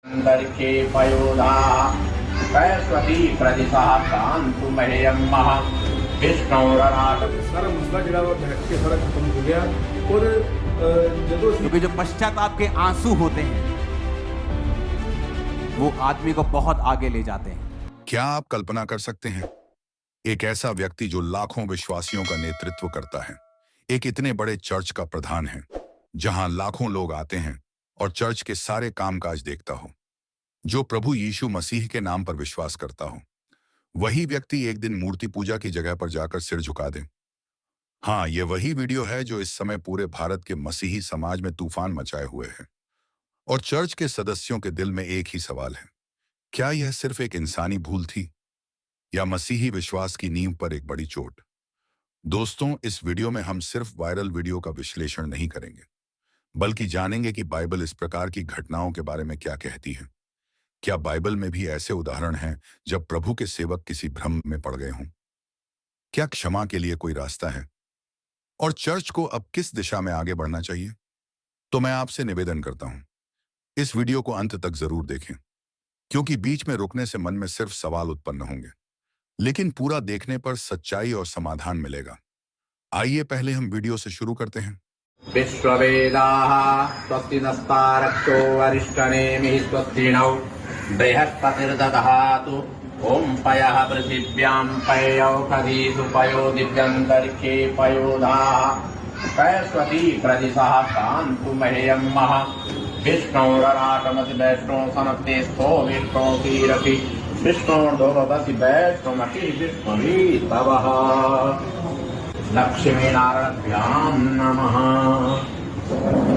अंतरिक्षे पयोधा सरस्वती प्रदिशा कांतु मह्यम महा विष्णुराट। सारा मसला जरा वो बैठ के सारा खत्म हो गया। और जदों क्योंकि जो पश्चाताप के आंसू होते हैं वो आदमी को बहुत आगे ले जाते हैं। क्या आप कल्पना कर सकते हैं एक ऐसा व्यक्ति जो लाखों विश्वासियों का नेतृत्व करता है, एक इतने बड़े चर्च का प्रधान है जहां लाखों लोग आते हैं और चर्च के सारे कामकाज देखता हो, जो प्रभु यीशु मसीह के नाम पर विश्वास करता हो, वही व्यक्ति एक दिन मूर्ति पूजा की जगह पर जाकर सिर झुका दे। हाँ, ये वही वीडियो है जो इस समय पूरे भारत के मसीही समाज में तूफान मचाए हुए है। और चर्च के सदस्यों के दिल में एक ही सवाल है, क्या यह सिर्फ एक इंसानी भूल थी या मसीही विश्वास की नींव पर एक बड़ी चोट? दोस्तों, इस वीडियो में हम सिर्फ वायरल वीडियो का विश्लेषण नहीं करेंगे, बल्कि जानेंगे कि बाइबल इस प्रकार की घटनाओं के बारे में क्या कहती है। क्या बाइबल में भी ऐसे उदाहरण हैं जब प्रभु के सेवक किसी भ्रम में पड़ गए हों? क्या क्षमा के लिए कोई रास्ता है? और चर्च को अब किस दिशा में आगे बढ़ना चाहिए? तो मैं आपसे निवेदन करता हूं, इस वीडियो को अंत तक जरूर देखें, क्योंकि बीच में रुकने से मन में सिर्फ सवाल उत्पन्न होंगे, लेकिन पूरा देखने पर सच्चाई और समाधान मिलेगा। आइए पहले हम वीडियो से शुरू करते हैं। विश्ववेदाः स्वस्ति नस्तारक्षो वरिष्ठनेमिः स्वस्तिनौ बृहस्पतिर्दधातु। ॐ पयः पृथिव्यां पयौषधीषु पयो दिव्यन्तरिक्षे पयोधाः सरस्वती प्रदिशः कान्तु मह्यं महा विष्णुराटमति वैष्णो समस्ते स्थो विष्णोऽतिरपि विष्णोर्धोरदसि वैष्णोमति विष्णुरीतवः। लक्ष्मी नारायणाभ्याम नमः।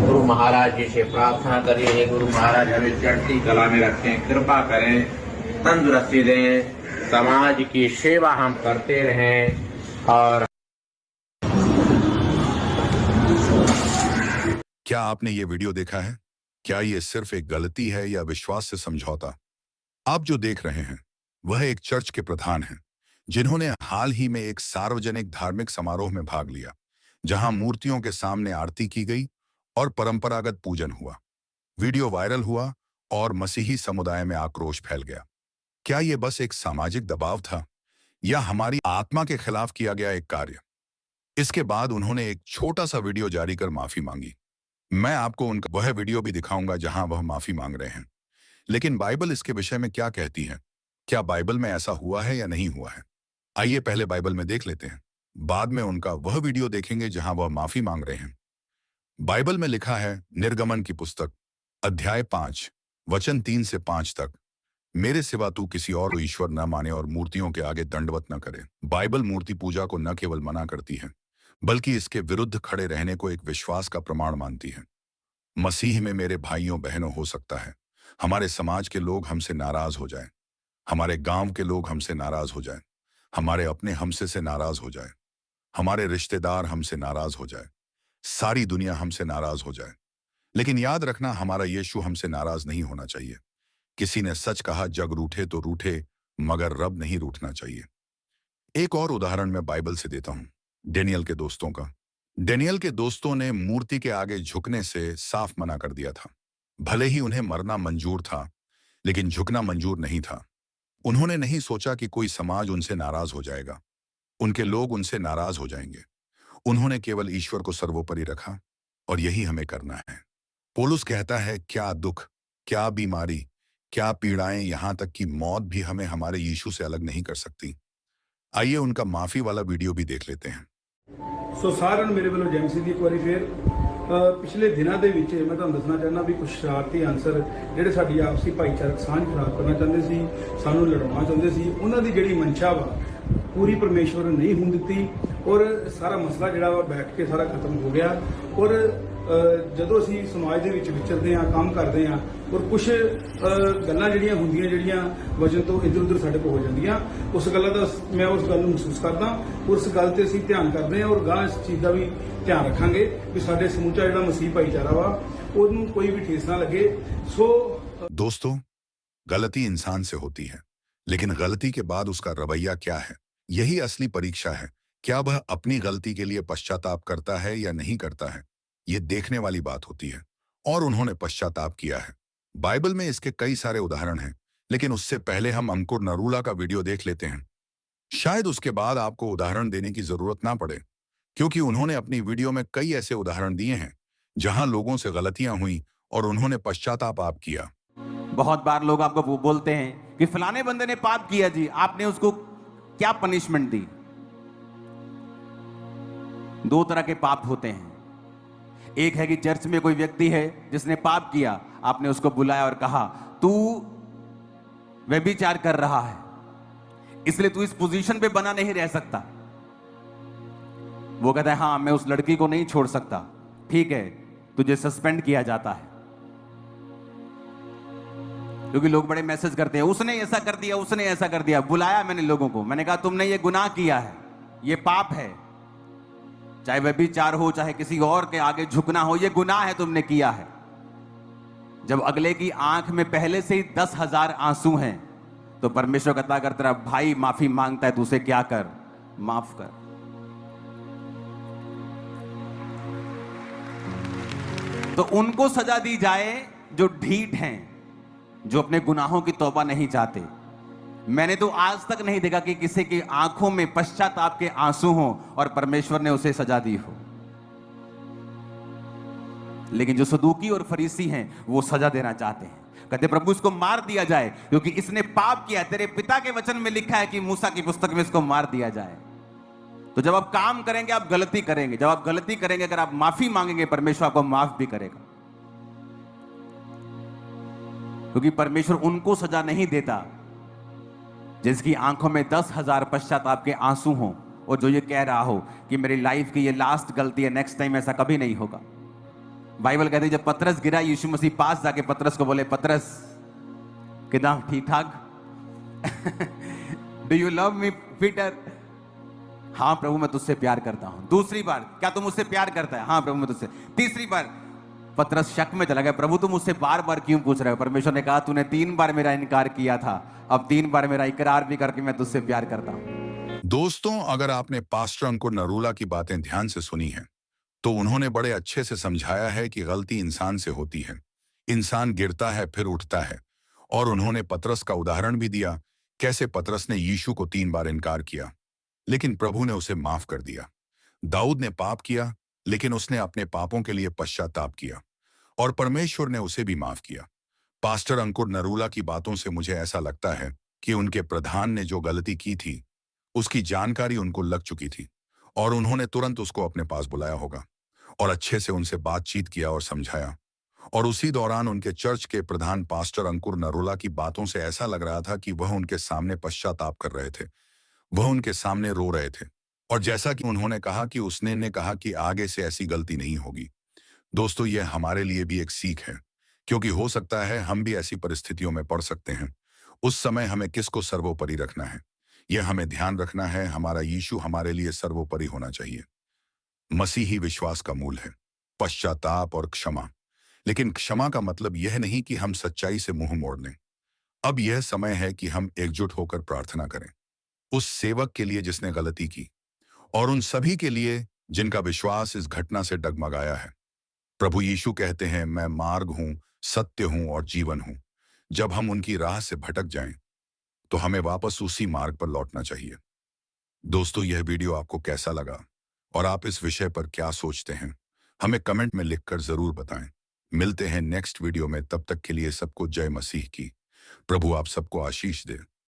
गुरु महाराज जी से प्रार्थना करिए, गुरु महाराज हमें चढ़ती कला में रखें, कृपा करें, तंदुरुस्ती दें, समाज की सेवा हम करते रहें। और क्या आपने ये वीडियो देखा है? क्या ये सिर्फ एक गलती है या विश्वास से समझौता? आप जो देख रहे हैं वह एक चर्च के प्रधान हैं, जिन्होंने हाल ही में एक सार्वजनिक धार्मिक समारोह में भाग लिया, जहां मूर्तियों के सामने आरती की गई और परंपरागत पूजन हुआ। वीडियो वायरल हुआ और मसीही समुदाय में आक्रोश फैल गया। क्या यह बस एक सामाजिक दबाव था या हमारी आत्मा के खिलाफ किया गया एक कार्य? इसके बाद उन्होंने एक छोटा सा वीडियो जारी कर माफी मांगी। मैं आपको उनका वह वीडियो भी दिखाऊंगा जहां वह माफी मांग रहे हैं। लेकिन बाइबल इसके विषय में क्या कहती है? क्या बाइबल में ऐसा हुआ है या नहीं हुआ है? आइए पहले बाइबल में देख लेते हैं, बाद में उनका वह वीडियो देखेंगे जहां वह माफी मांग रहे हैं। बाइबल में लिखा है, निर्गमन की पुस्तक अध्याय 5 वचन 3 से 5 तक, मेरे सिवा तू किसी और को ईश्वर न माने और मूर्तियों के आगे दंडवत न करे। बाइबल मूर्ति पूजा को न केवल मना करती है, बल्कि इसके विरुद्ध खड़े रहने को एक विश्वास का प्रमाण मानती है। मसीह में मेरे भाइयों बहनों, हो सकता है हमारे समाज के लोग हमसे नाराज हो जाएं, हमारे गांव के लोग हमसे नाराज हो जाएं, हमारे अपने हमसे से नाराज हो जाए, हमारे रिश्तेदार हमसे नाराज हो जाए, सारी दुनिया हमसे नाराज हो जाए, लेकिन याद रखना, हमारा यीशु हमसे नाराज नहीं होना चाहिए। किसी ने सच कहा, जग रूठे तो रूठे, मगर रब नहीं रूठना चाहिए। एक और उदाहरण मैं बाइबल से देता हूं, डेनियल के दोस्तों का। डेनियल के दोस्तों ने मूर्ति के आगे झुकने से साफ मना कर दिया था। भले ही उन्हें मरना मंजूर था, लेकिन झुकना मंजूर नहीं था। उन्होंने नहीं सोचा कि कोई समाज उनसे नाराज हो जाएगा, उनके लोग उनसे नाराज हो जाएंगे। उन्होंने केवल ईश्वर को सर्वोपरि रखा, और यही हमें करना है। पौलुस कहता है, क्या दुख, क्या बीमारी, क्या पीड़ाएं, यहां तक कि मौत भी हमें हमारे यीशु से अलग नहीं कर सकती। आइए उनका माफी वाला वीडियो भी देख लेते हैं। सो साਰਿਆਂ ਨੂੰ ਮੇਰੇ ਵੱਲੋਂ ਜੈਮਸੀ ਦੀ ਇੱਕ ਵਾਰੀ ਫੇਰ ਪਿਛਲੇ ਦਿਨਾਂ ਦੇ ਵਿੱਚ ਮੈਂ ਤੁਹਾਨੂੰ ਦੱਸਣਾ ਚਾਹੁੰਦਾ ਵੀ ਕੁਝ ਸ਼ਰਾਰਤੀ ਅਨਸਰ ਜਿਹੜੇ ਸਾਡੀ ਆਪਸੀ ਭਾਈਚਾਰਕ ਸਾਂਝ ਖਰਾਬ ਕਰਨਾ ਚਾਹੁੰਦੇ ਸੀ, ਸਾਨੂੰ ਲੜਾਉਣਾ ਚਾਹੁੰਦੇ ਸੀ, ਉਹਨਾਂ ਦੀ ਜਿਹੜੀ ਮਨਸ਼ਾ ਵਾ ਪੂਰੀ ਪਰਮੇਸ਼ਵਰ ਨੇ ਨਹੀਂ ਹੋਣ ਦਿੱਤੀ। ਔਰ ਸਾਰਾ ਮਸਲਾ ਜਿਹੜਾ ਵਾ ਬੈਠ ਕੇ ਸਾਰਾ ਖਤਮ ਹੋ ਗਿਆ। ਔਰ ਜਦੋਂ ਅਸੀਂ ਸਮਾਜ ਦੇ ਵਿੱਚ ਵਿਚਰਦੇ ਹਾਂ, ਕੰਮ ਕਰਦੇ ਹਾਂ, ਔਰ ਕੁਝ ਗੱਲਾਂ ਜਿਹੜੀਆਂ ਹੁੰਦੀਆਂ, ਜਿਹੜੀਆਂ ਵਜਨ ਤੋਂ ਇੱਧਰ ਉੱਧਰ ਸਾਡੇ ਕੋਲ ਹੋ ਜਾਂਦੀਆਂ, ਉਸ ਗੱਲਾਂ ਦਾ ਮੈਂ ਉਸ ਗੱਲ ਨੂੰ ਮਹਿਸੂਸ ਕਰਦਾ। ਉਸ ਗੱਲ ਤੇ ਅਸੀਂ ਧਿਆਨ ਕਰਦੇ ਹਾਂ ਔਰ ਗਾਂ ਇਸ ਚੀਜ਼ ਦਾ ਵੀ ਧਿਆਨ ਰੱਖਾਂਗੇ ਕਿ ਸਾਡੇ ਸਮੁੱਚਾ ਜਿਹੜਾ ਮਸੀਹ ਭਾਈਚਾਰਾ ਵਾ ਉਹਨੂੰ ਕੋਈ ਵੀ ਠੇਸ ਨਾ ਲੱਗੇ। ਸੋ दोस्तों, गलती इंसान से होती है, लेकिन गलती के बाद उसका रवैया क्या है, यही असली परीक्षा है। क्या वह अपनी गलती के लिए पश्चाताप करता है या नहीं करता है, ये देखने वाली बात होती है। और उन्होंने पश्चाताप किया है। बाइबल में इसके कई सारे उदाहरण हैं, लेकिन उससे पहले हम अंकुर नरूला का वीडियो देख लेते हैं। शायद उसके बाद आपको उदाहरण देने की जरूरत ना पड़े, क्योंकि उन्होंने अपनी वीडियो में कई ऐसे उदाहरण दिए हैं जहां लोगों से गलतियां हुई और उन्होंने पश्चाताप आप किया। बहुत बार लोग आपको बोलते हैं कि फलाने बंदे ने पाप किया जी, आपने उसको क्या पनिशमेंट दी। दो तरह के पाप होते हैं। एक है कि चर्च में कोई व्यक्ति है जिसने पाप किया, आपने उसको बुलाया और कहा तू व्यभिचार कर रहा है, इसलिए तू इस पोजीशन पे बना नहीं रह सकता। वो कहता है हाँ मैं उस लड़की को नहीं छोड़ सकता, ठीक है, तुझे सस्पेंड किया जाता है। क्योंकि लोग बड़े मैसेज करते हैं उसने ऐसा कर दिया, उसने ऐसा कर दिया। बुलाया मैंने लोगों को, मैंने कहा तुमने ये गुनाह किया है, ये पाप है, चाहे व्यभिचार हो चाहे किसी और के आगे झुकना हो, ये गुनाह है, तुमने किया है। जब अगले की आंख में पहले से ही 10,000 आंसू हैं तो परमेश्वर कहता अगर तेरा भाई माफी मांगता है तो उसे क्या कर, माफ कर। तो उनको सजा दी जाए जो ढीठ हैं, जो अपने गुनाहों की तौबा नहीं चाहते। मैंने तो आज तक नहीं देखा कि किसी की आंखों में पश्चाताप के आंसू हों और परमेश्वर ने उसे सजा दी हो। लेकिन जो सदूकी और फरीसी हैं वो सजा देना चाहते हैं, कहते प्रभु इसको मार दिया जाए क्योंकि इसने पाप किया। तेरे पिता के वचन में लिखा है कि मूसा की पुस्तक में इसको मार दिया जाए। तो जब आप काम करेंगे आप गलती करेंगे, जब आप गलती करेंगे अगर आप माफी मांगेंगे परमेश्वर आपको माफ भी करेगा। क्योंकि परमेश्वर उनको सजा नहीं देता जिसकी आंखों में 10,000 पश्चाताप के आंसू हों और जो ये कह रहा हो कि मेरी लाइफ की ये लास्ट गलती है, नेक्स्ट टाइम ऐसा कभी नहीं होगा। बाइबल कहती है जब पतरस गिरा, यीशु मसीह पास जाके पतरस को बोले पतरस कितना ठीक ठाक, do you love me Peter? हाँ प्रभु मैं तुझसे प्यार करता हूं। दूसरी बार क्या तुम मुझसे प्यार करता है? हाँ प्रभु मैं तुझसे। तीसरी बार पतरस शक में चला गया, प्रभु तुम मुझसे बार बार क्यों पूछ रहे हो? परमेश्वर ने कहा तूने 3 बार मेरा इनकार किया था, अब 3 बार मेरा इकरार भी करके मैं तुझसे प्यार करता हूं। दोस्तों, अगर आपने पास्टर अंकुर नरूला की बातें ध्यान से सुनी हैं तो उन्होंने बड़े अच्छे से समझाया है कि गलती इंसान से होती है, इंसान गिरता है फिर उठता है। और उन्होंने पतरस का उदाहरण भी दिया, कैसे पतरस ने यीशु को 3 बार इनकार किया लेकिन प्रभु ने उसे माफ कर दिया। दाऊद ने पाप किया लेकिन उसने अपने पापों के लिए पश्चाताप किया और परमेश्वर ने उसे भी माफ किया। पास्टर अंकुर नरूला की बातों से मुझे ऐसा लगता है कि उनके प्रधान ने जो गलती की थी उसकी जानकारी उनको लग चुकी थी और उन्होंने तुरंत उसको अपने पास बुलाया होगा और अच्छे से उनसे बातचीत किया और समझाया। और उसी दौरान उनके चर्च के प्रधान पास्टर अंकुर नरूला की बातों से ऐसा लग रहा था कि वह उनके सामने पश्चाताप कर रहे थे, वह उनके सामने रो रहे थे। और जैसा कि उन्होंने कहा कि उसने ने कहा कि आगे से ऐसी गलती नहीं होगी। दोस्तों, यह हमारे लिए भी एक सीख है, क्योंकि हो सकता है हम भी ऐसी परिस्थितियों में पड़ सकते हैं। उस समय हमें किसको सर्वोपरि रखना है, यह हमें ध्यान रखना है। हमारा यीशु हमारे लिए सर्वोपरि होना चाहिए। मसीही विश्वास का मूल है पश्चाताप और क्षमा। लेकिन क्षमा का मतलब यह नहीं कि हम सच्चाई से मुंह मोड़ लें। अब यह समय है कि हम एकजुट होकर प्रार्थना करें उस सेवक के लिए जिसने गलती की और उन सभी के लिए जिनका विश्वास इस घटना से डगमगाया है। प्रभु यीशु कहते हैं, मैं मार्ग हूं, सत्य हूं और जीवन हूं। जब हम उनकी राह से भटक जाएं तो हमें वापस उसी मार्ग पर लौटना चाहिए। दोस्तों, यह वीडियो आपको कैसा लगा और आप इस विषय पर क्या सोचते हैं, हमें कमेंट में लिखकर जरूर बताएं। मिलते हैं नेक्स्ट वीडियो में, तब तक के लिए सबको जय मसीह की। प्रभु आप सबको आशीष दे।